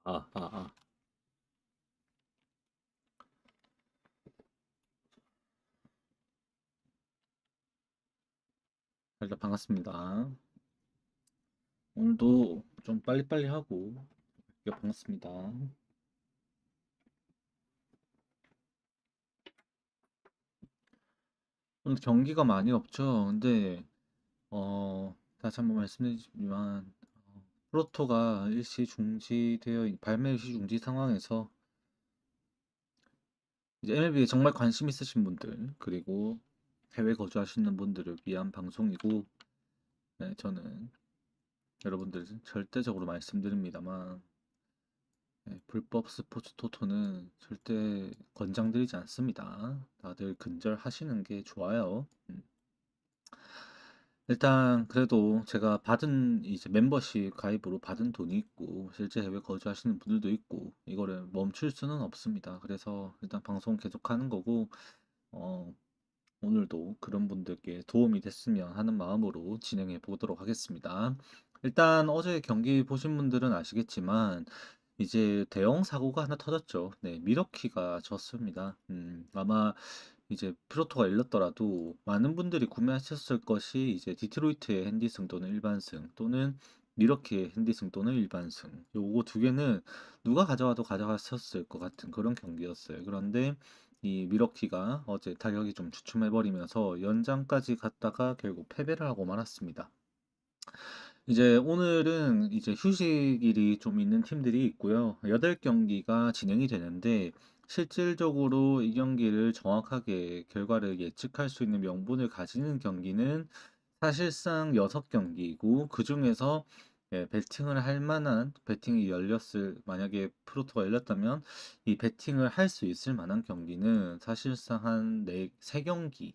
아, 아, 아. 일단 반갑습니다. 오늘도 좀 빨리빨리 하고 반갑습니다. 오늘 경기가 많이 없죠. 근데 다시 한번 말씀드리지만 프로토가 일시 중지되어 발매 일시 중지 상황에서 이제 MLB에 정말 관심 있으신 분들 그리고 해외 거주하시는 분들을 위한 방송이고, 네, 저는 여러분들 절대적으로 말씀드립니다만, 네, 불법 스포츠 토토는 절대 권장드리지 않습니다. 다들 근절하시는 게 좋아요. 일단 그래도 제가 받은 이제 멤버십 가입으로 받은 돈이 있고 실제 해외 거주하시는 분들도 있고 이거를 멈출 수는 없습니다. 그래서 일단 방송 계속하는 거고, 어, 오늘도 그런 분들께 도움이 됐으면 하는 마음으로 진행해 보도록 하겠습니다. 일단 어제 경기 보신 분들은 아시겠지만 이제 대형 사고가 하나 터졌죠. 네, 미러키가 졌습니다. 아마 이제 프로토가 일렀더라도 많은 분들이 구매하셨을 것이 이제 디트로이트의 핸디승 또는 일반승 또는 미러키의 핸디승 또는 일반승, 요거 두 개는 누가 가져와도 가져갔었을 것 같은 그런 경기였어요. 그런데 이 미러키가 어제 타격이 좀 주춤해버리면서 연장까지 갔다가 결국 패배를 하고 말았습니다. 이제 오늘은 이제 휴식일이 좀 있는 팀들이 있고요. 8경기가 진행이 되는데 실질적으로 이 경기를 정확하게 결과를 예측할 수 있는 명분을 가지는 경기는 사실상 6경기이고, 그중에서 배팅을 할 만한, 배팅이 열렸을, 만약에 프로토가 열렸다면 이 배팅을 할 수 있을 만한 경기는 사실상 한 3경기,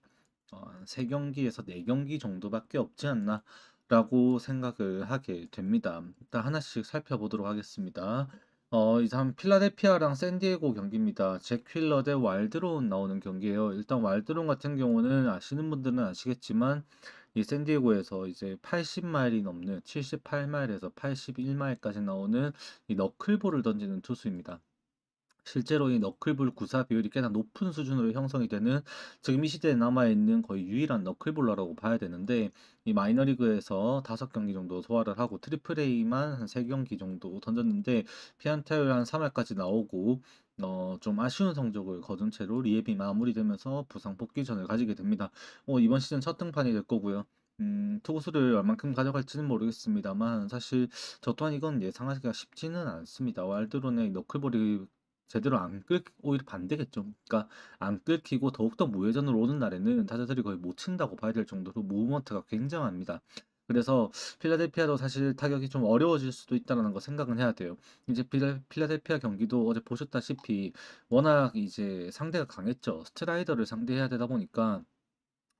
3경기에서 4경기 정도밖에 없지 않나 라고 생각을 하게 됩니다. 일단 하나씩 살펴보도록 하겠습니다. 이상 필라델피아랑 샌디에고 경기입니다. 잭 휜러 대 와일드론 나오는 경기예요. 일단 와일드론 같은 경우는 아시는 분들은 아시겠지만 이 샌디에고에서 이제 80마일이 넘는 78마일에서 81마일까지 나오는 이 너클볼을 던지는 투수입니다. 실제로 이 너클볼 구사 비율이 꽤나 높은 수준으로 형성이 되는, 지금 이 시대에 남아있는 거의 유일한 너클볼러라고 봐야 되는데, 이 마이너리그에서 5경기 정도 소화를 하고 트리플 A만 한 3경기 정도 던졌는데 피안타율 한 3할까지 나오고 좀 아쉬운 성적을 거둔 채로 리앱이 마무리되면서 부상 복귀전을 가지게 됩니다. 이번 시즌 첫 등판이 될 거고요. 투구수를 얼만큼 가져갈지는 모르겠습니다만 사실 저 또한 이건 예상하기가 쉽지는 않습니다. 와일드론의 너클볼이 제대로 안 끌, 오히려 반대겠죠. 그러니까 안 끌히고 더욱더 무회전으로 오는 날에는 타자들이 거의 못 친다고 봐야 될 정도로 무브먼트가 굉장합니다. 그래서 필라델피아도 사실 타격이 좀 어려워질 수도 있다는 거 생각은 해야 돼요. 이제 필라델피아 경기도 어제 보셨다시피 워낙 이제 상대가 강했죠. 스트라이더를 상대해야 되다 보니까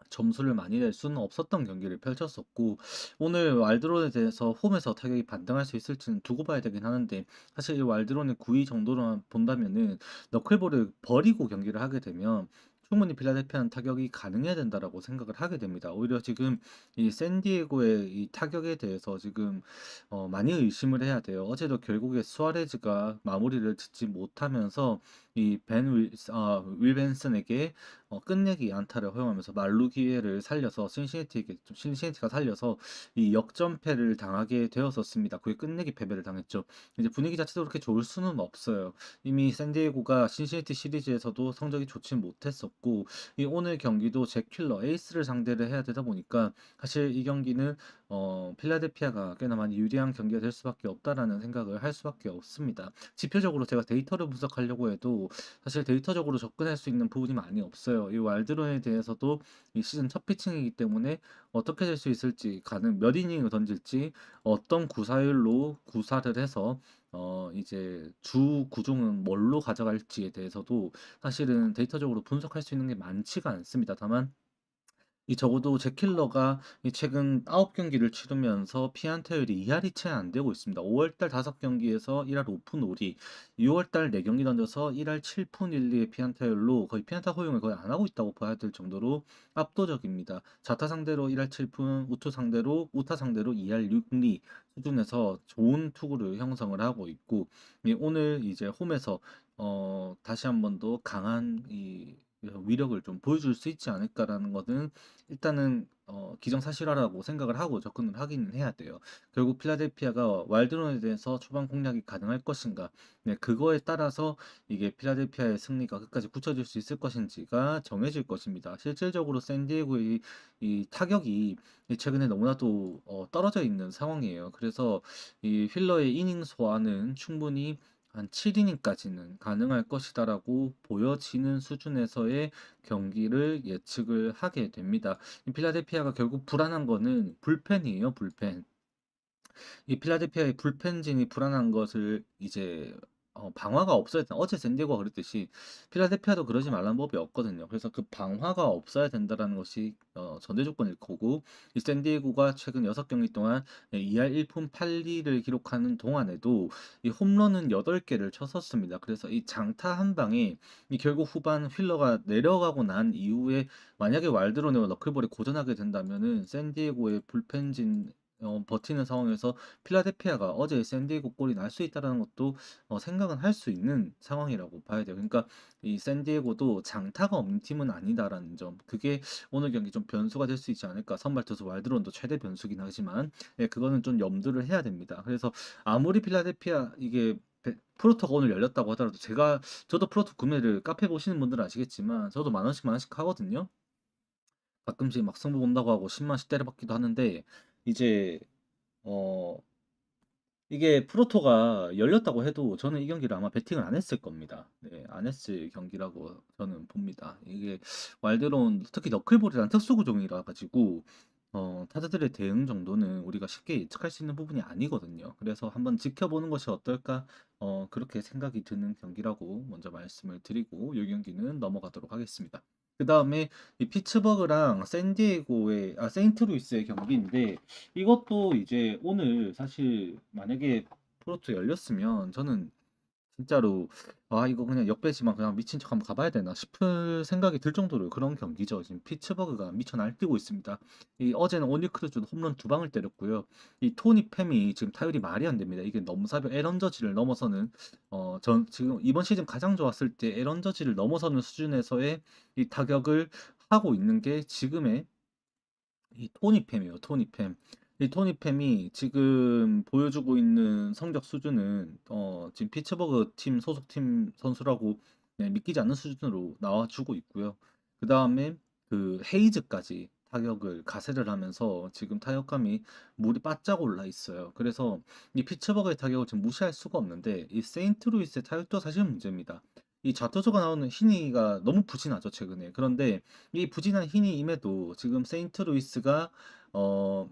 점수를 많이 낼 수는 없었던 경기를 펼쳤었고, 오늘 왈드론에 대해서 홈에서 타격이 반등할 수 있을지는 두고 봐야 되긴 하는데, 사실 이 왈드론의 9위 정도로만 본다면은 너클볼을 버리고 경기를 하게 되면 충분히 필라델피아는 타격이 가능해야 된다라고 생각을 하게 됩니다. 오히려 지금 이 샌디에고의 이 타격에 대해서 지금 많이 의심을 해야 돼요. 어제도 결국에 수아레즈가 마무리를 짓지 못하면서 윌 벤슨에게 끝내기 안타를 허용하면서 말루 기회를 살려서 신시내티가 살려서 이 역전패를 당하게 되었었습니다. 그게 끝내기 패배를 당했죠. 이제 분위기 자체도 그렇게 좋을 수는 없어요. 이미 샌디에고가 신시내티 시리즈에서도 성적이 좋지 못했었고, 이 오늘 경기도 잭 휜러 에이스를 상대를 해야 되다 보니까 사실 이 경기는 필라델피아가 꽤나 많이 유리한 경기가 될 수밖에 없다라는 생각을 할 수밖에 없습니다. 지표적으로 제가 데이터를 분석하려고 해도 사실 데이터적으로 접근할 수 있는 부분이 많이 없어요. 이 왈드론에 대해서도 이 시즌 첫 피칭이기 때문에 어떻게 될 수 있을지, 몇 이닝을 던질지, 어떤 구사율로 구사를 해서 이제 주 구종은 뭘로 가져갈지에 대해서도 사실은 데이터적으로 분석할 수 있는 게 많지가 않습니다. 다만 이 적어도 제 킬러가 이 최근 9경기를 치르면서 피안타율이 2할이 채 안 되고 있습니다. 5월달 5경기에서 1할 5푼 5리, 6월달 4경기 던져서 1할 7푼 1리의 피안타율로 거의 피안타 허용을 거의 안 하고 있다고 봐야 될 정도로 압도적입니다. 좌타 상대로 1할 7푼, 우타 상대로 2할 6리 수준에서 좋은 투구를 형성을 하고 있고, 오늘 이제 홈에서 다시 한번 더 강한 이 위력을 좀 보여줄 수 있지 않을까라는 거는 일단은 기정사실화라고 생각을 하고 접근을 하기는 해야 돼요. 결국 필라델피아가 와일드론에 대해서 초반 공략이 가능할 것인가, 네, 그거에 따라서 이게 필라델피아의 승리가 끝까지 굳혀질 수 있을 것인지가 정해질 것입니다. 실질적으로 샌디에고의 이 타격이 최근에 너무나도 떨어져 있는 상황이에요. 그래서 이 휠러의 이닝 소화는 충분히 한 7이닝까지는 가능할 것이다라고 보여지는 수준에서의 경기를 예측을 하게 됩니다. 이 필라델피아가 결국 불안한 거는 불펜이에요, 불펜. 이 필라델피아의 불펜진이 불안한 것을 이제 방화가 없어야 된다. 어제 샌디에고가 그랬듯이 필라델피아도 그러지 말라는 법이 없거든요. 그래서 그 방화가 없어야 된다라는 것이 전제 조건일 거고, 이 샌디에고가 최근 6경기 동안 2할 1푼 8리를 기록하는 동안에도 이 홈런은 8개를 쳤었습니다. 그래서 이 장타 한 방에 이 결국 후반 휠러가 내려가고 난 이후에 만약에 와일드로네와 너클볼이 고전하게 된다면은 샌디에고의 불펜진 버티는 상황에서 필라델피아가 어제 샌디에고 골이 날 수 있다라는 것도 생각은 할 수 있는 상황이라고 봐야 돼요. 그러니까 이 샌디에고도 장타가 없는 팀은 아니다라는 점. 그게 오늘 경기 좀 변수가 될 수 있지 않을까. 선발 투수 와일드론도 최대 변수긴 하지만 예, 그거는 좀 염두를 해야 됩니다. 그래서 아무리 필라델피아 이게 프로토가 오늘 열렸다고 하더라도 저도 프로토 구매를 카페 보시는 분들은 아시겠지만 저도 만 원씩 하거든요. 가끔씩 막 승부 본다고 하고 10만씩 때려박기도 하는데 이제 어 이게 프로토가 열렸다고 해도 저는 이 경기를 아마 베팅을 안 했을 겁니다. 네, 안 했을 경기라고 저는 봅니다. 이게 와일드론 특히 너클볼이란 특수 구종이라 가지고 타자들의 대응 정도는 우리가 쉽게 예측할 수 있는 부분이 아니거든요. 그래서 한번 지켜보는 것이 어떨까 그렇게 생각이 드는 경기라고 먼저 말씀을 드리고 이 경기는 넘어가도록 하겠습니다. 그 다음에 이 피츠버그랑 세인트루이스의 경기인데 이것도 이제 오늘 사실 만약에 프로토 열렸으면 저는 진짜로 아 이거 그냥 역배지만 그냥 미친 척 한번 가봐야 되나 싶을 생각이 들 정도로 그런 경기죠. 지금 피츠버그가 미쳐 날뛰고 있습니다. 이 어제는 오닐 크루즈도 홈런 두 방을 때렸고요. 이 토니 팸이 지금 타율이 말이 안 됩니다. 이게 넘사벽 에런 저지를 넘어서는 전 지금 이번 시즌 가장 좋았을 때 에런 저지를 넘어서는 수준에서의 이 타격을 하고 있는 게 지금의 이 토니팸이에요, 토니팸. 이 토니팸이 지금 보여주고 있는 성적 수준은 지금 피츠버그 팀 소속팀 선수라고 네, 믿기지 않는 수준으로 나와주고 있고요. 그 다음에 그 헤이즈까지 타격을 가세를 하면서 지금 타격감이 물이 바짝 올라 있어요. 그래서 이 피츠버그의 타격을 지금 무시할 수가 없는데 이 세인트루이스의 타격도 사실 문제입니다. 이 좌투수가 나오는 희니가 너무 부진하죠, 최근에. 그런데 이 부진한 힘임에도 지금 세인트루이스가 어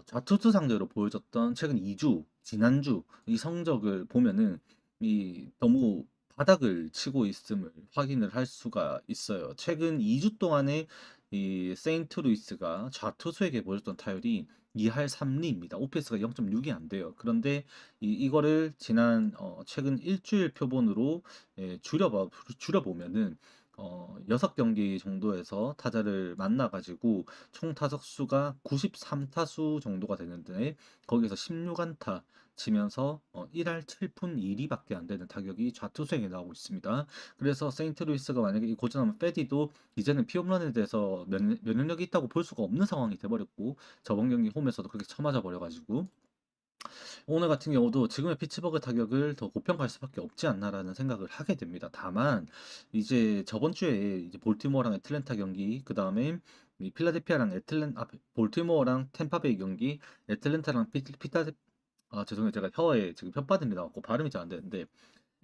좌투수 상대로 보여줬던 최근 2주, 지난주 이 성적을 보면은 이 너무 바닥을 치고 있음을 확인을 할 수가 있어요. 최근 2주 동안에 이 세인트루이스가 좌투수에게 보여줬던 타율이 2할 3리입니다. 오피스가 0.6이 안 돼요. 그런데 이거를 지난 최근 일주일 표본으로 줄여보면은 6경기 정도에서 타자를 만나가지고 총 타석수가 93타수 정도가 되는데 거기에서 16안타 치면서 1할 7푼 2리밖에 안 되는 타격이 좌투수에게 나오고 있습니다. 그래서 세인트루이스가 만약에 이 고전하면 페디도 이제는 피홈런에 대해서 면역력이 있다고 볼 수가 없는 상황이 돼버렸고 저번 경기 홈에서도 그렇게 쳐맞아 버려가지고 오늘 같은 경우도 지금의 피츠버그 타격을 더 고평가할 수밖에 없지 않나라는 생각을 하게 됩니다. 다만 이제 저번 주에 이제 볼티모어랑 애틀랜타 경기, 그 다음에 이 필라델피아랑 볼티모어랑 템파베이 경기, 애틀랜타랑 죄송해요. 제가 혀에 지금 혓바늘이 나왔고 발음이 잘 안 되는데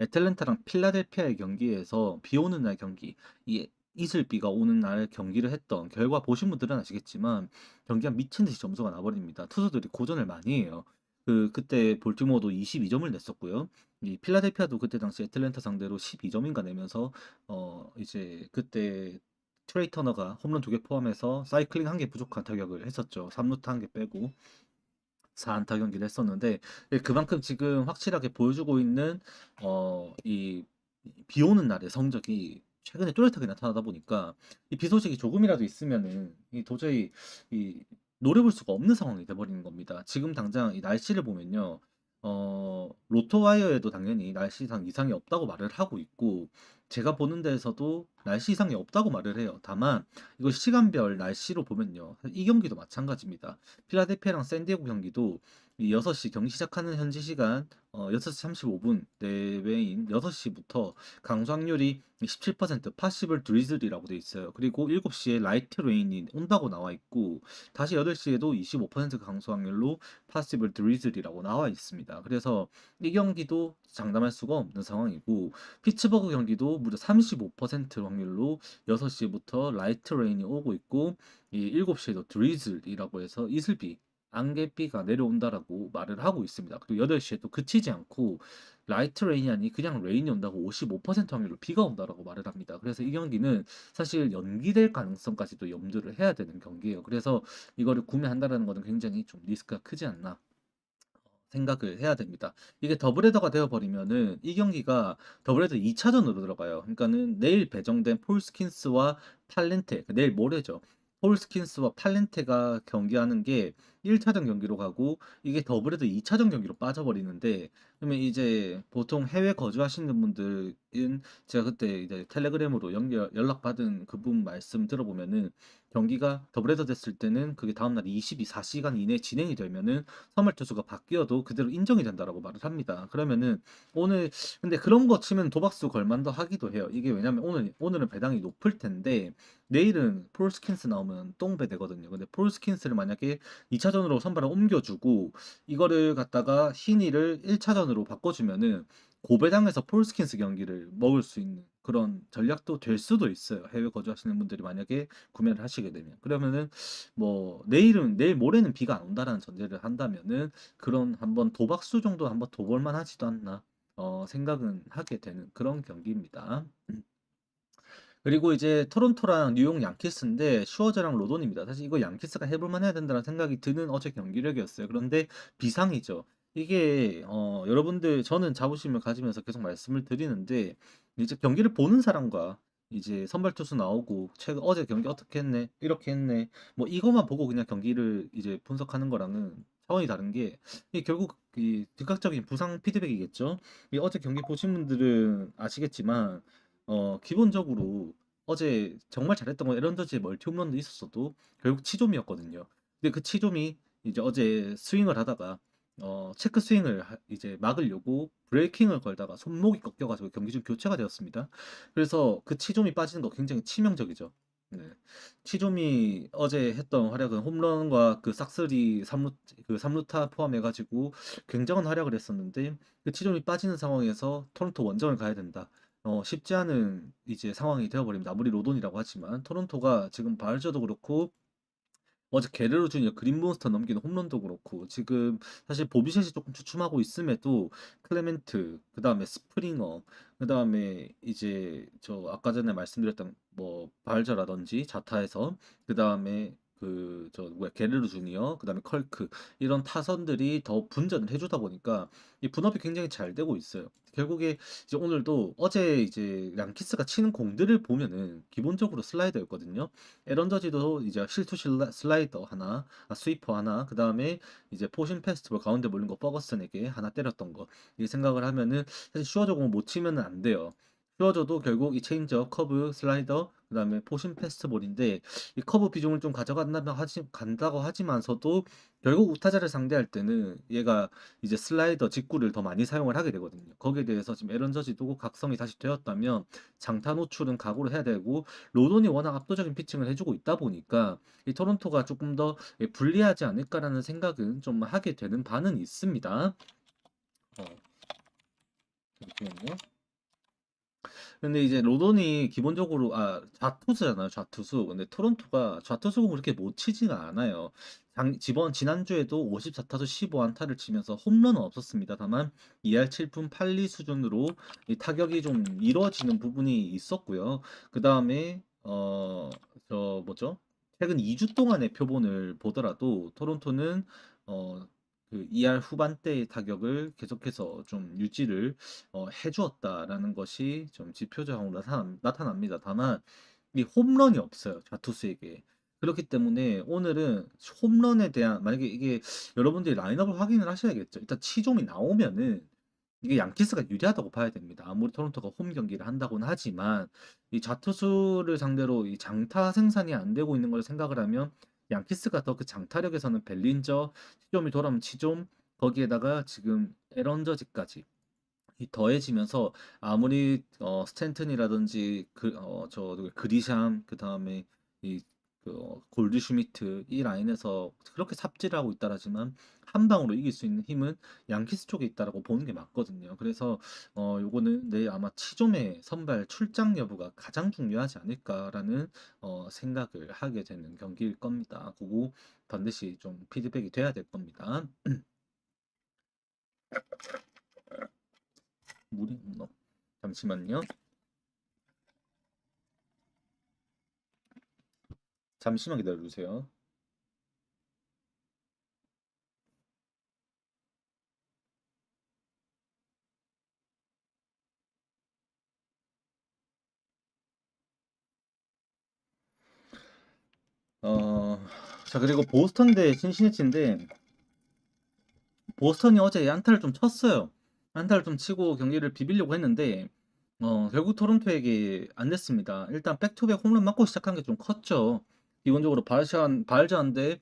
애틀랜타랑 필라델피아의 경기에서 비 오는 날 경기, 이 이슬비가 오는 날 경기를 했던 결과 보신 분들은 아시겠지만 경기가 미친 듯이 점수가 나버립니다. 투수들이 고전을 많이 해요. 그때 볼티모어도 22점을 냈었고요. 이 필라델피아도 그때 당시 애틀랜타 상대로 12점인가 내면서 이제 그때 트레이 터너가 홈런 2개 포함해서 사이클링 1개 부족한 타격을 했었죠. 3루타 1개 빼고 4안타 경기를 했었는데 그만큼 지금 확실하게 보여주고 있는 이 비 오는 날의 성적이 최근에 뚜렷하게 나타나다 보니까 이 비 소식이 조금이라도 있으면은 이 도저히 이 노려볼 수가 없는 상황이 돼버리는 겁니다. 지금 당장 이 날씨를 보면요. 로토와이어에도 당연히 날씨 이상이 없다고 말을 하고 있고 제가 보는 데에서도 날씨 이상이 없다고 말을 해요. 다만 이거 시간별 날씨로 보면요. 이 경기도 마찬가지입니다. 필라델피아랑 샌디에고 경기도 이 6시 경기 시작하는 현지 시간 6시 35분 내외인 6시부터 강수 확률이 17% 파시블 드리즐이라고 돼 있어요. 그리고 7시에 라이트 레인이 온다고 나와 있고 다시 8시에도 25% 강수 확률로 파시블 드리즐이라고 나와 있습니다. 그래서 이 경기도 장담할 수가 없는 상황이고 피츠버그 경기도 무려 35% 확률로 6시부터 라이트 레인이 오고 있고 이 7시에도 드리즐이라고 해서 이슬비 안개비가 내려온다라고 말을 하고 있습니다. 그리고 8시에 또 그치지 않고 라이트 레인이 아니 그냥 레인이 온다고 55% 확률로 비가 온다라고 말을 합니다. 그래서 이 경기는 사실 연기될 가능성까지도 염두를 해야 되는 경기예요. 그래서 이거를 구매한다라는 것은 굉장히 좀 리스크가 크지 않나 생각을 해야 됩니다. 이게 더블헤더가 되어버리면은 이 경기가 더블헤더 2차전으로 들어가요. 그러니까는 내일 배정된 폴스킨스와 팔렌테, 내일 모레죠. 폴스킨스와 팔렌테가 경기하는 게 1차전 경기로 가고 이게 더블헤더 2차전 경기로 빠져버리는데 그러면 이제 보통 해외 거주하시는 분들은 제가 그때 이제 텔레그램으로 연락받은 그분 말씀 들어보면은 경기가 더블헤더 됐을 때는 그게 다음날 24시간 이내에 진행이 되면은 선발 투수가 바뀌어도 그대로 인정이 된다라고 말을 합니다. 그러면은 오늘 근데 그런 거 치면 도박수 걸만도 하기도 해요. 이게 왜냐면 오늘은 배당이 높을 텐데 내일은 폴스킨스 나오면 똥배 되거든요. 근데 폴스킨스를 만약에 2차전으로 선발을 옮겨주고 이거를 갖다가 희니를 1차전으로 바꿔주면은 고배당에서 폴스킨스 경기를 먹을 수 있는 그런 전략도 될 수도 있어요. 해외 거주하시는 분들이 만약에 구매를 하시게 되면. 그러면은 뭐 내일 모레는 비가 안 온다라는 전제를 한다면은 그런 한번 도박수 정도 한번 둬볼만 하지도 않나 생각은 하게 되는 그런 경기입니다. 그리고 이제 토론토랑 뉴욕 양키스인데 슈어저랑 로돈입니다. 사실 이거 양키스가 해볼만 해야 된다는 생각이 드는 어제 경기력이었어요. 그런데 비상이죠. 이게 여러분들 저는 자부심을 가지면서 계속 말씀을 드리는데 이제 경기를 보는 사람과 이제 선발 투수 나오고 최근 어제 경기 어떻게 했네 이렇게 했네 뭐 이것만 보고 그냥 경기를 이제 분석하는 거랑은 차원이 다른 게 이 결국 이 즉각적인 부상 피드백이겠죠. 이 어제 경기 보신 분들은 아시겠지만 기본적으로 어제 정말 잘했던 건 에런 저지의 멀티 홈런도 있었어도 결국 치좀이었거든요. 근데 그 치좀이 이제 어제 스윙을 하다가 체크 스윙을 이제 막으려고 브레이킹을 걸다가 손목이 꺾여가지고 경기 중 교체가 되었습니다. 그래서 그 치좀이 빠지는 거 굉장히 치명적이죠. 네. 치좀이 어제 했던 활약은 홈런과 그 싹쓸이 그 3루타 포함해가지고 굉장한 활약을 했었는데 그 치좀이 빠지는 상황에서 토론토 원정을 가야 된다. 쉽지 않은 이제 상황이 되어버립니다. 아무리 로돈이라고 하지만 토론토가 지금 발저도 그렇고 어제 게레로 주니어 그린몬스터 넘기는 홈런도 그렇고 지금 사실 보비셋이 조금 주춤하고 있음에도 클레멘트 그다음에 스프링어 그다음에 이제 저 아까 전에 말씀드렸던 뭐 발저라든지 자타에서 그다음에 그 저 뭐야 게레로 주니어 그다음에 컬크 이런 타선들이 더 분전을 해주다 보니까 이 분업이 굉장히 잘 되고 있어요. 결국에 이제 오늘도 어제 이제 양키스가 치는 공들을 보면은 기본적으로 슬라이더였거든요. 에런 저지도 이제 실투 슬라이더 하나, 스위퍼 하나, 그 다음에 이제 포신 페스티벌 가운데 몰린 거 버거슨에게 하나 때렸던 거. 이 생각을 하면은 사실 슈어저 공을 못 치면은 안 돼요. 슈어저도 결국 이 체인저, 커브, 슬라이더, 그 다음에 포신 페스트볼인데 이 커브 비중을 좀 간다고 하지만서도 결국 우타자를 상대할 때는 얘가 이제 슬라이더 직구를 더 많이 사용을 하게 되거든요. 거기에 대해서 지금 에런 저지도 각성이 다시 되었다면 장타 노출은 각오를 해야 되고 로돈이 워낙 압도적인 피칭을 해주고 있다 보니까 이 토론토가 조금 더 불리하지 않을까라는 생각은 좀 하게 되는 바는 있습니다. 어, 잠시만요. 근데 이제 로돈이 기본적으로 좌투수잖아요, 좌투수. 근데 토론토가 좌투수가 그렇게 못 치지가 않아요. 지난주에도 54타수 15안타를 치면서 홈런은 없었습니다. 다만 2할 7푼 8리 수준으로 이 타격이 좀 이루어지는 부분이 있었고요. 그 다음에 어, 저 뭐죠? 최근 2주 동안의 표본을 보더라도 토론토는 어, 그 2할 후반대의 타격을 계속해서 좀 유지를 해주었다라는 것이 좀 지표적으로 나타납니다. 다만 이 홈런이 없어요. 좌투수에게. 그렇기 때문에 오늘은 홈런에 대한 만약에 이게 여러분들이 라인업을 확인을 하셔야겠죠. 일단 치종이 나오면은 이게 양키스가 유리하다고 봐야 됩니다. 아무리 토론토가 홈 경기를 한다고는 하지만 이 좌투수를 상대로 이 장타 생산이 안 되고 있는 걸 생각을 하면 양키스가 더 그 장타력에서는 벨린저, 치좀이 돌아오면 치좀 거기에다가 지금 에런 저지까지 이 더해지면서 아무리 스탠튼이라든지 저 그리샴 그다음에 이 골드 슈미트 이 라인에서 그렇게 삽질하고 있다라지만 한 방으로 이길 수 있는 힘은 양키스 쪽에 있다라고 보는 게 맞거든요. 그래서 요거는 내일 아마 치좀의 선발 출장 여부가 가장 중요하지 않을까라는 생각을 하게 되는 경기일 겁니다. 그거 반드시 좀 피드백이 돼야 될 겁니다. 물이 없나? 잠시만요. 잠시만 기다려주세요. 어, 자, 그리고 보스턴 대 신시내치인데, 보스턴이 어제 안타를 좀 쳤어요. 안타를 좀 치고 경기를 비비려고 했는데, 결국 토론토에게 안 됐습니다. 일단 백투백 홈런 맞고 시작한 게 좀 컸죠. 기본적으로 발저한데,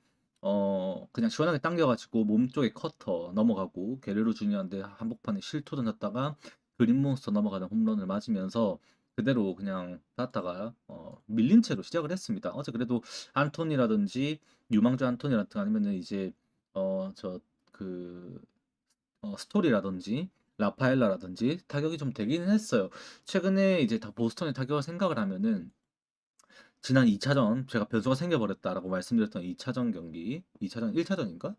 그냥 시원하게 당겨가지고 몸쪽에 커터 넘어가고, 게레로 주니어한테 한복판에 실투 던졌다가, 그린몬스터 넘어가는 홈런을 맞으면서, 그대로 그냥 닿다가 밀린 채로 시작을 했습니다. 어제 그래도 안토니라든지 유망주 안토니라든지 아니면은 이제 저 그 스토리라든지 라파엘라라든지 타격이 좀 되기는 했어요. 최근에 이제 다 보스턴의 타격을 생각을 하면은 지난 2차전 제가 변수가 생겨버렸다라고 말씀드렸던 2차전 경기, 2차전 1차전인가?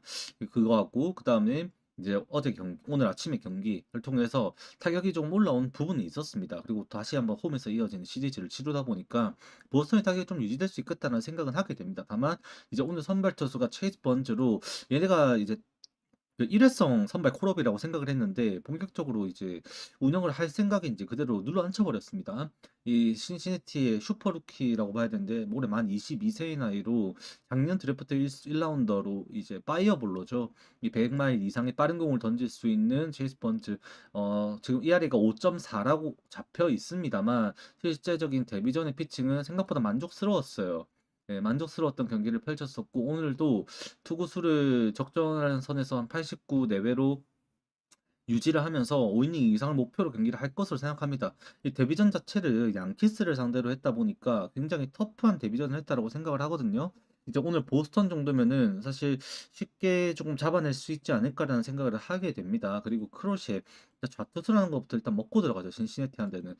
그거하고 그다음에 이제 오늘 아침의 경기를 통해서 타격이 좀 올라온 부분이 있었습니다. 그리고 다시 한번 홈에서 이어지는 시리즈를 치르다 보니까 보스턴의 타격이 좀 유지될 수 있겠다는 생각은 하게 됩니다. 다만 이제 오늘 선발 투수가 체이스 번즈로 얘네가 이제 그 일회성 선발 콜업이라고 생각을 했는데 본격적으로 이제 운영을 할 생각인지 그대로 눌러앉혀 버렸습니다. 이 신시내티의 슈퍼 루키라고 봐야 되는데 올해 만 22세의 나이로 작년 드래프트 1라운더로 이제 파이어볼로죠. 이 100마일 이상의 빠른 공을 던질 수 있는 제이스 번즈 지금 ERA가 5.4라고 잡혀 있습니다만 실제적인 데뷔전의 피칭은 생각보다 만족스러웠어요. 네, 만족스러웠던 경기를 펼쳤었고 오늘도 투구수를 적절한 선에서 한 89 내외로 유지를 하면서 5이닝 이상을 목표로 경기를 할 것으로 생각합니다. 이 데뷔전 자체를 양키스를 상대로 했다 보니까 굉장히 터프한 데뷔전을 했다라고 생각을 하거든요. 이제 오늘 보스턴 정도면은 사실 쉽게 조금 잡아낼 수 있지 않을까라는 생각을 하게 됩니다. 그리고 크로셰 좌투수라는 것부터 일단 먹고 들어가죠. 신시내티한테는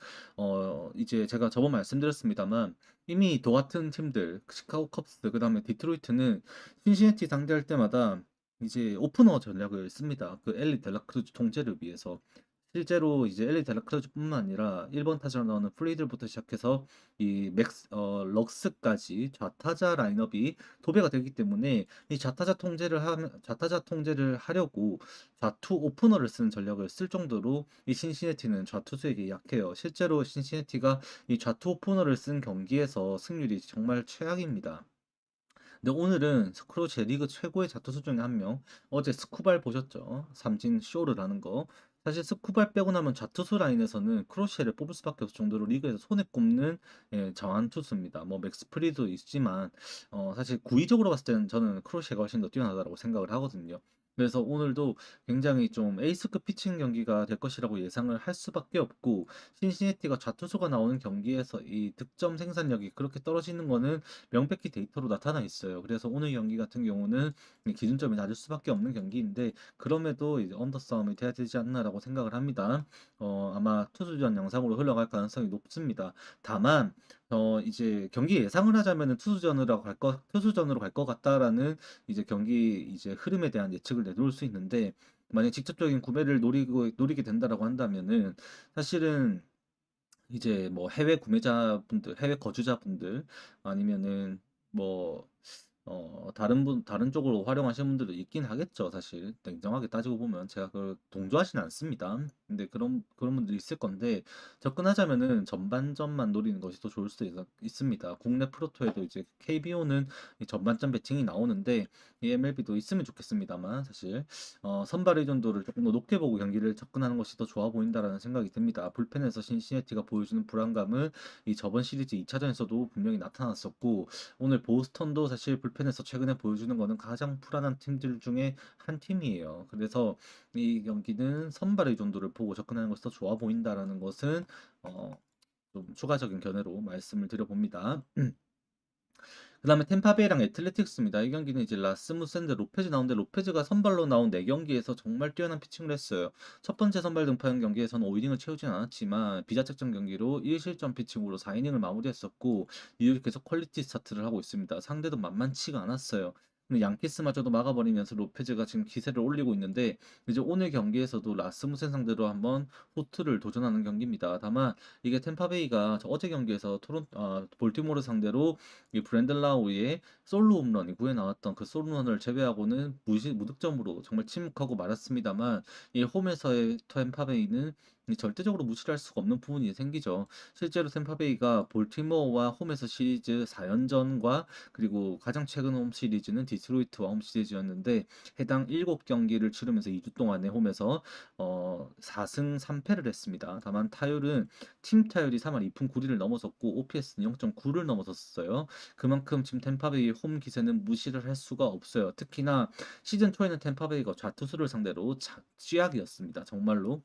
이제 제가 저번 말씀드렸습니다만 이미 도 같은 팀들 시카고 컵스 그다음에 디트로이트는 신시내티 상대할 때마다 이제 오프너 전략을 씁니다. 그 엘리 델라크루즈 통제를 위해서. 실제로 이제 엘리 델라크루즈뿐만 아니라 1번 타자로 나오는 프리들부터 시작해서 이 럭스까지 좌타자 라인업이 도배가 되기 때문에 이 좌타자 통제를 하려고 좌투 오프너를 쓰는 전략을 쓸 정도로 이 신시내티는 좌투수에게 약해요. 실제로 신시내티가 이 좌투 오프너를 쓴 경기에서 승률이 정말 최악입니다. 근데 오늘은 스크로치의 리그 최고의 자투수 중에 한 명. 어제 스쿠발 보셨죠? 삼진 쇼를 하는 거. 사실 스쿠발 빼고 나면 좌투수 라인에서는 크로시를 뽑을 수밖에 없을 정도로 리그에서 손에 꼽는 정한 투수입니다. 뭐 맥스 프리도 있지만 사실 구위적으로 봤을 때는 저는 크로시가 훨씬 더 뛰어나다고 생각을 하거든요. 그래서 오늘도 굉장히 좀 에이스급 피칭 경기가 될 것이라고 예상을 할 수밖에 없고 신시내티가 좌투수가 나오는 경기에서 이 득점 생산력이 그렇게 떨어지는 거는 명백히 데이터로 나타나 있어요. 그래서 오늘 경기 같은 경우는 기준점이 낮을 수밖에 없는 경기인데 그럼에도 이제 언더 싸움이 돼야 되지 않나라고 생각을 합니다. 아마 투수전 양상으로 흘러갈 가능성이 높습니다. 다만 이제 경기 예상을 하자면은 투수전으로 갈 것 같다라는 이제 경기 이제 흐름에 대한 예측을 내놓을 수 있는데 만약 직접적인 구매를 노리게 된다라고 한다면은 사실은 이제 뭐 해외 구매자분들, 해외 거주자분들 아니면은 뭐 다른 쪽으로 활용하시는 분들도 있긴 하겠죠, 사실. 냉정하게 따지고 보면 제가 그걸 동조하지는 않습니다. 근데 그런 분들이 있을 건데, 접근하자면은 전반전만 노리는 것이 더 좋을 수도 있습니다. 국내 프로토에도 이제 KBO는 전반전 배팅이 나오는데, 이 MLB도 있으면 좋겠습니다만, 사실, 선발 의존도를 조금 더 높게 보고 경기를 접근하는 것이 더 좋아 보인다라는 생각이 듭니다. 불펜에서 신시내티가 보여주는 불안감은 이 저번 시리즈 2차전에서도 분명히 나타났었고, 오늘 보스턴도 사실 불펜에서 최근에 보여주는 거는 가장 불안한 팀들 중에 한 팀이에요. 그래서 이 경기는 선발의 정도를 보고 접근하는 것이 더 좋아 보인다라는 것은 어, 좀 추가적인 견해로 말씀을 드려봅니다. 그다음에 템파베이랑 애틀레틱스입니다. 이 경기는 이제 라스무센 대 로페즈 나오는데 로페즈가 선발로 나온 4경기에서 정말 뛰어난 피칭을 했어요. 첫 번째 선발 등판 경기에서는 5이닝을 채우진 않았지만 비자책전 경기로 1실점 피칭으로 4이닝을 마무리했었고 이후 계속 퀄리티 스타트를 하고 있습니다. 상대도 만만치가 않았어요. 근데 양키스마저도 막아버리면서 로페즈가 지금 기세를 올리고 있는데 이제 오늘 경기에서도 라스무센 상대로 한번 호투를 도전하는 경기입니다. 다만 이게 템파베이가 어제 경기에서 볼티모르 상대로 이 브랜든 라우의 솔로 홈런 이후에 나왔던 그 솔로 홈런을 제외하고는 무득점으로 정말 침묵하고 말았습니다만 이 홈에서의 템파베이는 절대적으로 무시할 수가 없는 부분이 생기죠. 실제로 템파베이가 볼티모어와 홈에서 시리즈 4연전과 그리고 가장 최근 홈 시리즈는 디트로이트와 홈 시리즈였는데 해당 7경기를 치르면서 2주 동안에 홈에서 4승 3패를 했습니다. 다만 타율은 팀 타율이 3할 2푼 9리를 넘어섰고 OPS는 0.9를 넘어섰어요. 그만큼 지금 템파베이의 홈 기세는 무시를 할 수가 없어요. 특히나 시즌 초에는 템파베이가 좌투수를 상대로 쥐약이었습니다. 정말로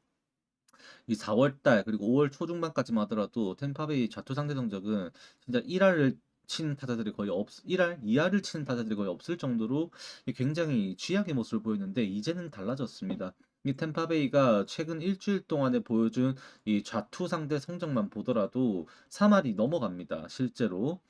이 4월 달 그리고 5월 초중반까지만 하더라도 템파베이 좌투 상대 성적은 진짜 1할을 치는 타자들이 거의 1할, 2할을 치는 타자들이 거의 없을 정도로 굉장히 쥐약의 모습을 보였는데 이제는 달라졌습니다. 이 템파베이가 최근 일주일 동안에 보여준 이 좌투 상대 성적만 보더라도 3할이 넘어갑니다. 실제로.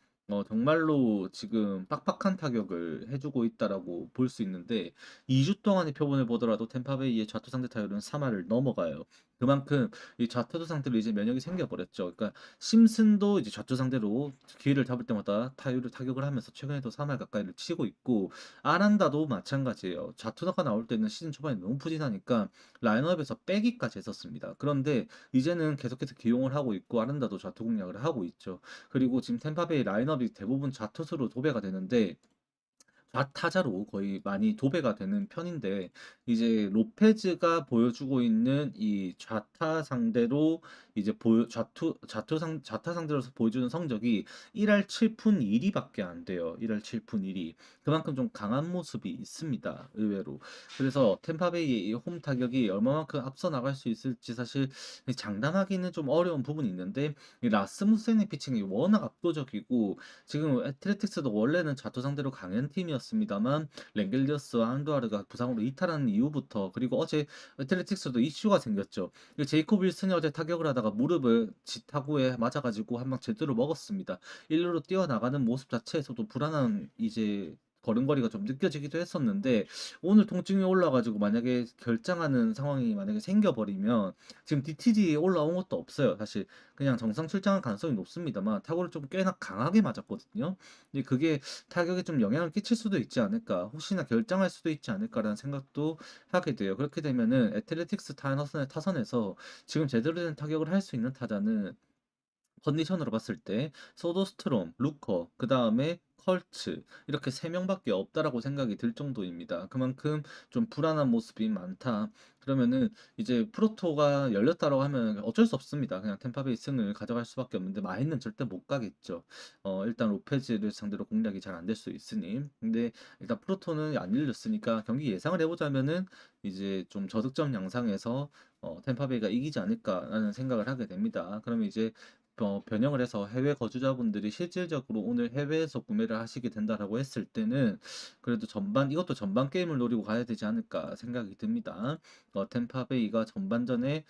정말로 지금 빡빡한 타격을 해주고 있다라고 볼 수 있는데 2주 동안의 표본을 보더라도 템파베이의 좌투 상대 타율은 3할을 넘어가요. 그만큼 이 좌투 상대로 이제 면역이 생겨버렸죠. 그러니까 심슨도 이제 좌투 상대로 기회를 잡을 때마다 타격을 하면서 최근에도 3할 가까이를 치고 있고 아란다도 마찬가지예요. 좌투가 나올 때는 시즌 초반에 너무 푸진하니까 라인업에서 빼기까지 했었습니다. 그런데 이제는 계속해서 기용을 하고 있고 아란다도 좌투 공략을 하고 있죠. 그리고 지금 템파베이 라인업이 대부분 좌투수로 도배가 되는데 좌타자로 거의 많이 도배가 되는 편인데 이제 로페즈가 보여주고 있는 이 좌타 상대로 이제 좌타 상대로 보여주는 성적이 1할 7푼 1리밖에 안 돼요. 1할 7푼 1리. 그만큼 좀 강한 모습이 있습니다. 의외로. 그래서 템파베이의 이홈 타격이 얼마만큼 앞서 나갈 수 있을지 사실 장담하기는 좀 어려운 부분이 있는데 이 라스무센의 피칭이 워낙 압도적이고 지금 애틀레틱스도 원래는 좌투 상대로 강한 팀이었습니다만 랭겔리어스와 안두아르가 부상으로 이탈한 이후부터 그리고 어제 애틀레틱스도 이슈가 생겼죠. 제이콥 윌슨이 어제 타격을 하다가 무릎을 타구에 맞아가지고 한 방 제대로 먹었습니다. 일루로 뛰어나가는 모습 자체에서도 불안한 이제 걸음걸이가 좀 느껴지기도 했었는데 오늘 통증이 올라가지고 만약에 결장하는 상황이 만약에 생겨버리면 지금 DTG에 올라온 것도 없어요. 사실 그냥 정상 출장할 가능성이 높습니다만 타구를 좀 꽤나 강하게 맞았거든요. 근데 그게 타격에 좀 영향을 끼칠 수도 있지 않을까, 혹시나 결장할 수도 있지 않을까라는 생각도 하게 돼요. 그렇게 되면은 애틀레틱스 타선에서 지금 제대로 된 타격을 할 수 있는 타자는 컨디션으로 봤을 때 소더스트롬, 루커, 그 다음에 컬츠 이렇게 세 명밖에 없다라고 생각이 들 정도입니다. 그만큼 좀 불안한 모습이 많다. 그러면은 이제 프로토가 열렸다라고 하면 어쩔 수 없습니다. 그냥 템파베이 승을 가져갈 수밖에 없는데 마인은 절대 못 가겠죠. 일단 로페즈를 상대로 공략이 잘 안 될 수 있으니. 근데 일단 프로토는 안 열렸으니까 경기 예상을 해보자면은 이제 좀 저득점 양상에서 템파베이가 이기지 않을까라는 생각을 하게 됩니다. 그러면 이제 변형을 해서 해외 거주자분들이 실질적으로 오늘 해외에서 구매를 하시게 된다라고 했을 때는 그래도 이것도 전반 게임을 노리고 가야 되지 않을까 생각이 듭니다. 템파베이가 전반전에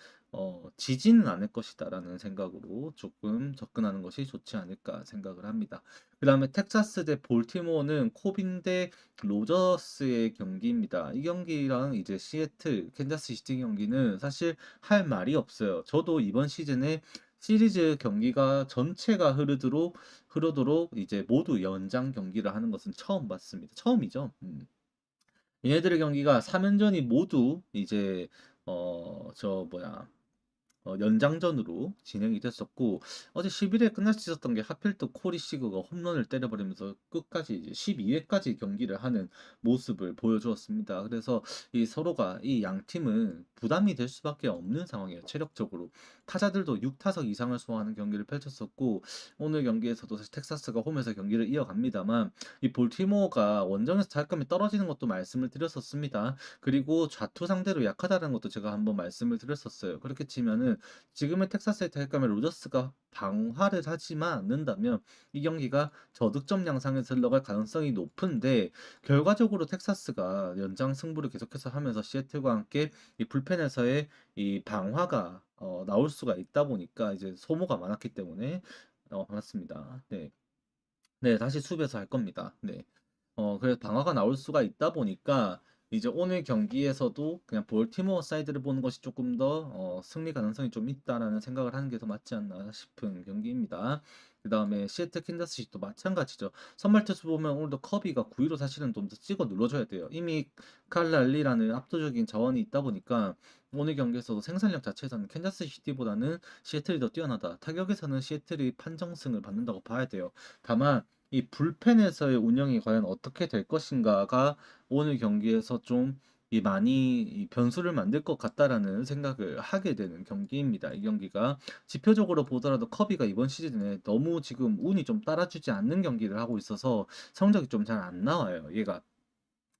지지는 않을 것이다라는 생각으로 조금 접근하는 것이 좋지 않을까 생각을 합니다. 그 다음에 텍사스 대 볼티모어는 코빈 대 로저스의 경기입니다. 이 경기랑 이제 시애틀, 캔자스 시티 경기는 사실 할 말이 없어요. 저도 이번 시즌에 시리즈 경기가 전체가 흐르도록 이제 모두 연장 경기를 하는 것은 처음 봤습니다. 처음이죠. 얘네들의 경기가 3연전이 모두 이제 저 뭐야 연장전으로 진행이 됐었고 어제 11회 끝날 수 있었던 게 하필 또 코리 시그가 홈런을 때려버리면서 끝까지 이제 12회까지 경기를 하는 모습을 보여주었습니다. 그래서 이 서로가 이 양 팀은 부담이 될 수밖에 없는 상황이에요. 체력적으로 타자들도 6타석 이상을 소화하는 경기를 펼쳤었고 오늘 경기에서도 사실 텍사스가 홈에서 경기를 이어갑니다만 이 볼티모어가 원정에서 자신감이 떨어지는 것도 말씀을 드렸었습니다. 그리고 좌투 상대로 약하다는 것도 제가 한번 말씀을 드렸었어요. 그렇게 치면은 지금의 텍사스의 타격감에 로저스가 방화를 하지만 않는다면 이 경기가 저득점 양상에서 흘러갈 가능성이 높은데 결과적으로 텍사스가 연장 승부를 계속해서 하면서 시애틀과 함께 이 불펜에서의 이 방화가 나올 수가 있다 보니까 이제 소모가 많았기 때문에 맞습니다. 네. 네, 다시 수비해서 할 겁니다. 네. 그래서 방어가 나올 수가 있다 보니까 이제 오늘 경기에서도 그냥 볼티모어 사이드를 보는 것이 조금 더 승리 가능성이 좀 있다라는 생각을 하는 게 더 맞지 않나 싶은 경기입니다. 그 다음에 시애틀 캔자스 시티도 마찬가지죠. 선발 투수 보면 오늘도 커비가 9위로 사실은 좀 더 찍어 눌러줘야 돼요. 이미 칼랄리라는 압도적인 자원이 있다 보니까 오늘 경기에서도 생산력 자체에서는 캔자스 시티보다는 시애틀이 더 뛰어나다. 타격에서는 시애틀이 판정승을 받는다고 봐야 돼요. 다만 이 불펜에서의 운영이 과연 어떻게 될 것인가가 오늘 경기에서 좀 많이 이 변수를 만들 것 같다라는 생각을 하게 되는 경기입니다. 이 경기가 지표적으로 보더라도 커비가 이번 시즌에 너무 지금 운이 좀 따라주지 않는 경기를 하고 있어서 성적이 좀 잘 안 나와요. 얘가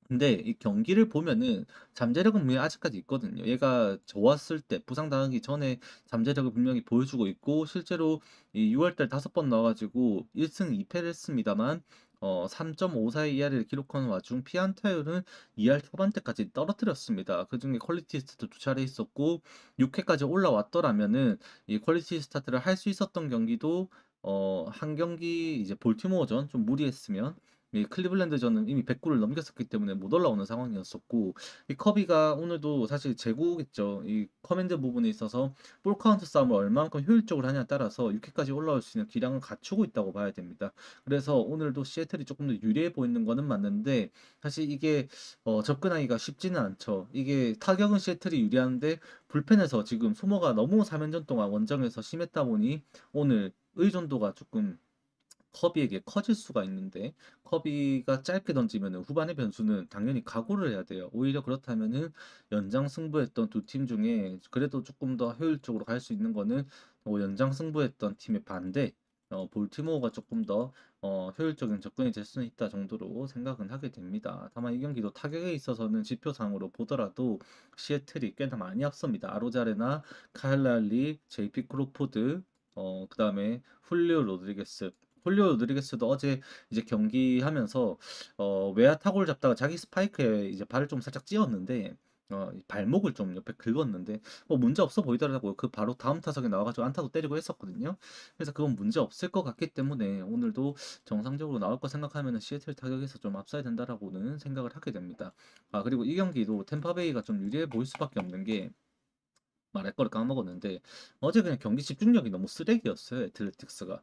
근데 이 경기를 보면은 잠재력은 분명히 아직까지 있거든요. 얘가 좋았을 때 부상당하기 전에 잠재력을 분명히 보여주고 있고 실제로 이 6월달 5번 넣어가지고 1승 2패를 했습니다만 3.54의 ERA를 기록하는 와중 피안타율은 2할 초반대까지 떨어뜨렸습니다. 그중에 퀄리티 스타트 두 차례 있었고 6회까지 올라왔더라면은 이 퀄리티 스타트를 할 수 있었던 경기도 한 경기 이제 볼티모어전 좀 무리했으면 이 클리블랜드전은 이미 100구를 넘겼었기 때문에 못 올라오는 상황이었었고 이 커비가 오늘도 사실 재고겠죠. 이 커맨드 부분에 있어서 볼 카운트 싸움을 얼마만큼 효율적으로 하냐에 따라서 6회까지 올라올 수 있는 기량을 갖추고 있다고 봐야 됩니다. 그래서 오늘도 시애틀이 조금 더 유리해 보이는 거는 맞는데 사실 이게 접근하기가 쉽지는 않죠. 이게 타격은 시애틀이 유리한데 불펜에서 지금 소모가 너무 3연전 동안 원정에서 심했다 보니 오늘 의존도가 조금 커비에게 커질 수가 있는데 커비가 짧게 던지면은 후반의 변수는 당연히 각오를 해야 돼요. 오히려 그렇다면은 연장 승부했던 두 팀 중에 그래도 조금 더 효율적으로 갈 수 있는 거는 연장 승부했던 팀의 반대 볼티모어가 조금 더 효율적인 접근이 될 수는 있다 정도로 생각은 하게 됩니다. 다만 이 경기도 타격에 있어서는 지표상으로 보더라도 시애틀이 꽤나 많이 앞섭니다. 아로자레나 카일랄리, 제이피 크로포드 그다음에 훌리오 로드리게스 홀리오 로드리게스도 어제 이제 경기하면서 외야 타구를 잡다가 자기 스파이크에 이제 발을 좀 살짝 찧었는데 이 발목을 좀 옆에 긁었는데 뭐 문제 없어 보이더라고요. 그 바로 다음 타석에 나와가지고 안타도 때리고 했었거든요. 그래서 그건 문제 없을 것 같기 때문에 오늘도 정상적으로 나올 거 생각하면 시애틀 타격에서 좀 앞서야 된다라고는 생각을 하게 됩니다. 아 그리고 이 경기도 템파베이가 좀 유리해 보일 수밖에 없는 게 말할 거를 까먹었는데 어제 그냥 경기 집중력이 너무 쓰레기였어요. 애틀레틱스가.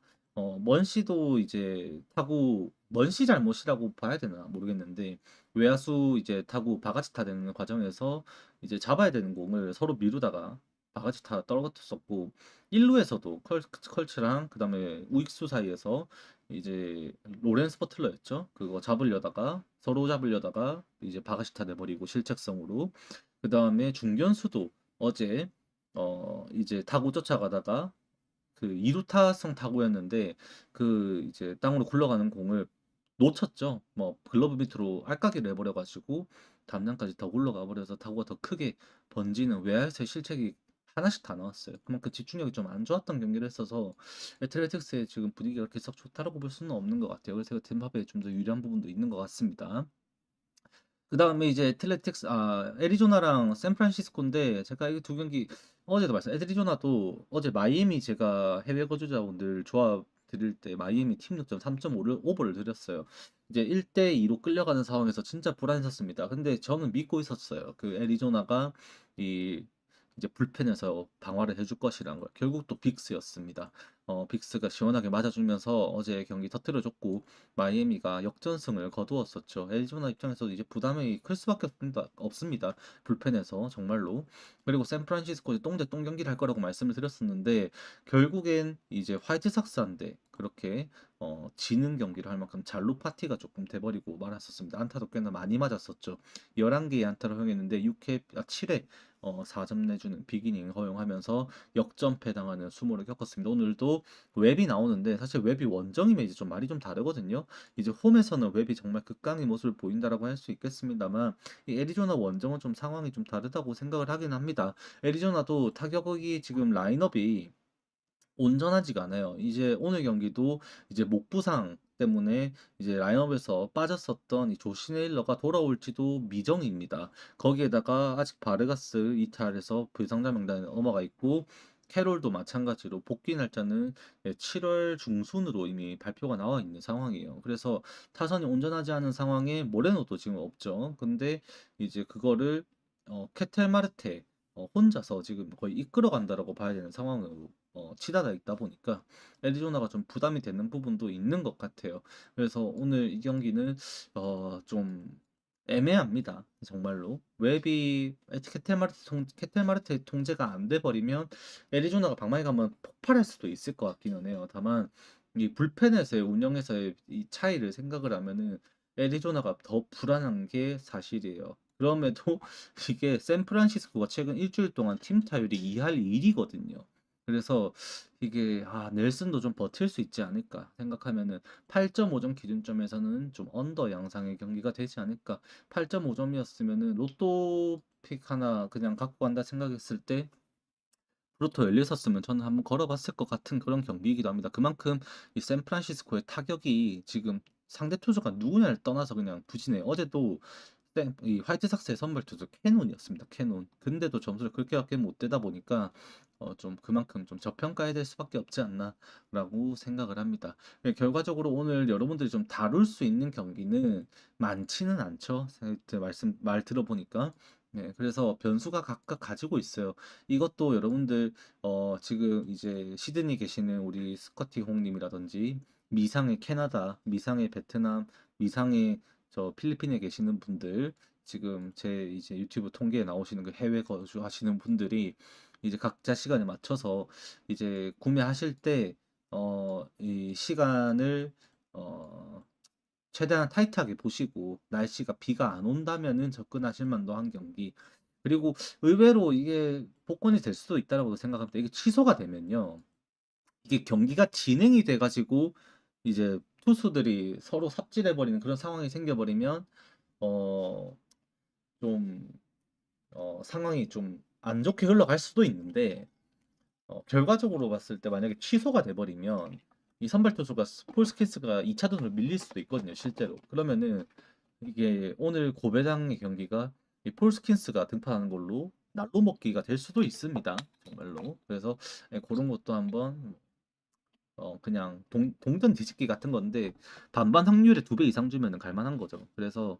먼시도 이제 타고 먼시 잘못이라고 봐야 되나 모르겠는데 외야수 이제 타고 바가지타 되는 과정에서 이제 잡아야 되는 공을 서로 미루다가 바가지타 떨어졌었고 1루에서도 컬츠랑 그다음에 우익수 사이에서 이제 로렌스 버틀러였죠. 그거 잡으려다가 서로 잡으려다가 이제 바가지타 내버리고 실책성으로 그다음에 중견수도 어제 이제 타고 쫓아가다가 그 2루 타성 타구였는데 그 이제 땅으로 굴러가는 공을 놓쳤죠. 뭐 글러브 밑으로 알까기를 해버려 가지고 담장까지 더 굴러가 버려서 타구가 더 크게 번지는 외야에서의 실책이 하나씩 다 나왔어요. 그만큼 집중력이 좀 안 좋았던 경기를 했어서 애틀레틱스의 지금 분위기가 그렇게 썩 좋다라고 볼 수는 없는 것 같아요. 그래서 템파베에 좀 더 유리한 부분도 있는 것 같습니다. 그다음에 이제 애틀레틱스 애리조나랑 샌프란시스코인데 제가 이 두 경기 어제도 애리조나도 어제 마이애미 제가 해외 거주자분들 조합 드릴 때 마이애미 팀 득점 3.5를 오버를 드렸어요. 이제 1대 2로 끌려가는 상황에서 진짜 불안했었습니다. 근데 저는 믿고 있었어요. 그 애리조나가 이 이제 불펜에서 방어를 해줄 것이라는 걸 결국 또 빅스였습니다. 빅스가 시원하게 맞아주면서 어제 경기 터뜨려줬고 마이애미가 역전승을 거두었었죠. 애리조나 입장에서도 이제 부담이 클 수밖에 없습니다. 불펜에서 정말로. 그리고 샌프란시스코 똥대 똥 경기를 할 거라고 말씀을 드렸었는데 결국엔 이제 화이트삭스한테 그렇게 지는 경기를 할 만큼 잘로 파티가 조금 돼버리고 말았었습니다. 안타도 꽤나 많이 맞았었죠. 11개의 안타를 허용했는데 6회, 7회 4점 내주는 비기닝 허용하면서 역전패 당하는 수모를 겪었습니다. 오늘도 웹이 나오는데 사실 웹이 원정이면 이제 좀 말이 좀 다르거든요. 이제 홈에서는 웹이 정말 극강의 모습을 보인다라고 할 수 있겠습니다만 이 애리조나 원정은 좀 상황이 좀 다르다고 생각을 하긴 합니다. 애리조나도 타격이 지금 라인업이 온전하지가 않아요. 이제 오늘 경기도 이제 목 부상 때문에 이제 라인업에서 빠졌었던 이 조시 네일러가 돌아올지도 미정입니다. 거기에다가 아직 바르가스 이탈해서 부상자 명단에 넘어가 있고 캐롤도 마찬가지로 복귀 날짜는 7월 중순으로 이미 발표가 나와 있는 상황이에요. 그래서 타선이 온전하지 않은 상황에 모레노도 지금 없죠. 근데 이제 그거를 케텔 마르테 혼자서 지금 거의 이끌어 간다라고 봐야 되는 상황으로 치닫아 있다 보니까 애리조나가 좀 부담이 되는 부분도 있는 것 같아요. 그래서 오늘 이 경기는 좀 애매합니다. 정말로 웹이 케텔마르트의 통제가 안 돼 버리면 애리조나가 방망이 가면 폭발할 수도 있을 것 같기는 해요. 다만 이 불펜에서의 운영에서의 이 차이를 생각을 하면은 애리조나가 더 불안한 게 사실이에요. 그럼에도 이게 샌프란시스코가 최근 일주일 동안 팀 타율이 2할 1이거든요. 그래서 이게 넬슨도 좀 버틸 수 있지 않을까 생각하면은 8.5점 기준점에서는 좀 언더 양상의 경기가 되지 않을까. 8.5점이었으면은 로또 픽 하나 그냥 갖고 간다 생각했을 때 로또 열렸었으면 저는 한번 걸어봤을 것 같은 그런 경기이기도 합니다. 그만큼 이 샌프란시스코의 타격이 지금 상대 투수가 누구냐를 떠나서 그냥 부진해요. 어제도 이 화이트삭스의 선발 투수 캐논이었습니다. 캐논. 근데도 점수를 그렇게밖에 못 되다 보니까 좀 그만큼 좀 저평가해야 될 수밖에 없지 않나라고 생각을 합니다. 결과적으로 오늘 여러분들이 좀 다룰 수 있는 경기는 많지는 않죠. 말 들어보니까. 네, 그래서 변수가 각각 가지고 있어요. 이것도 여러분들 지금 이제 시드니 계시는 우리 스커티 홍님이라든지 미상의 캐나다, 미상의 베트남, 미상의 저 필리핀에 계시는 분들 지금 제 이제 유튜브 통계에 나오시는 그 해외 거주하시는 분들이 이제 각자 시간에 맞춰서 이제 구매하실 때 이 시간을 어 최대한 타이트하게 보시고 날씨가 비가 안 온다면은 접근하실 만도 한 경기. 그리고 의외로 이게 복권이 될 수도 있다라고 생각합니다. 이게 취소가 되면요. 이게 경기가 진행이 돼 가지고 이제 투수들이 서로 삽질해 버리는 그런 상황이 생겨 버리면 어 좀 상황이 좀 안 좋게 흘러갈 수도 있는데 결과적으로 봤을 때 만약에 취소가 돼 버리면 이 선발 투수가 폴스키스가 2차 전으로 밀릴 수도 있거든요, 실제로. 그러면은 이게 오늘 고배당의 경기가 이 폴스킨스가 등판하는 걸로 날로 먹기가 될 수도 있습니다. 정말로. 그래서 그런 것도 한번 그냥 동전 뒤집기 같은 건데 반반 확률에 2배 이상 주면은 갈 만한 거죠. 그래서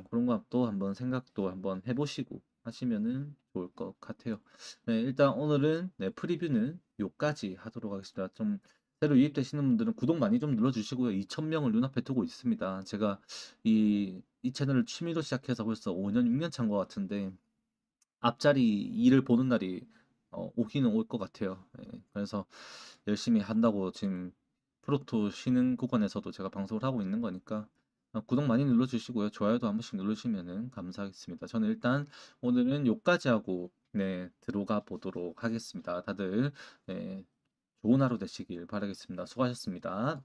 그런 것도 한번 생각도 한번 해보시고 하시면은 좋을 것 같아요. 네, 일단 오늘은 네, 프리뷰는 요까지 하도록 하겠습니다. 좀 새로 유입되시는 분들은 구독 많이 좀 눌러주시고요. 2,000명을 눈앞에 두고 있습니다. 제가 이 채널을 취미로 시작해서 벌써 5년, 6년 차인 것 같은데 앞자리 일을 보는 날이 오기는 올 것 같아요. 예, 그래서 열심히 한다고 지금 프로토 쉬는 구간에서도 제가 방송을 하고 있는 거니까 구독 많이 눌러주시고요. 좋아요도 한 번씩 누르시면은 감사하겠습니다. 저는 일단 오늘은 요까지 하고 네, 들어가 보도록 하겠습니다. 다들 네, 좋은 하루 되시길 바라겠습니다. 수고하셨습니다.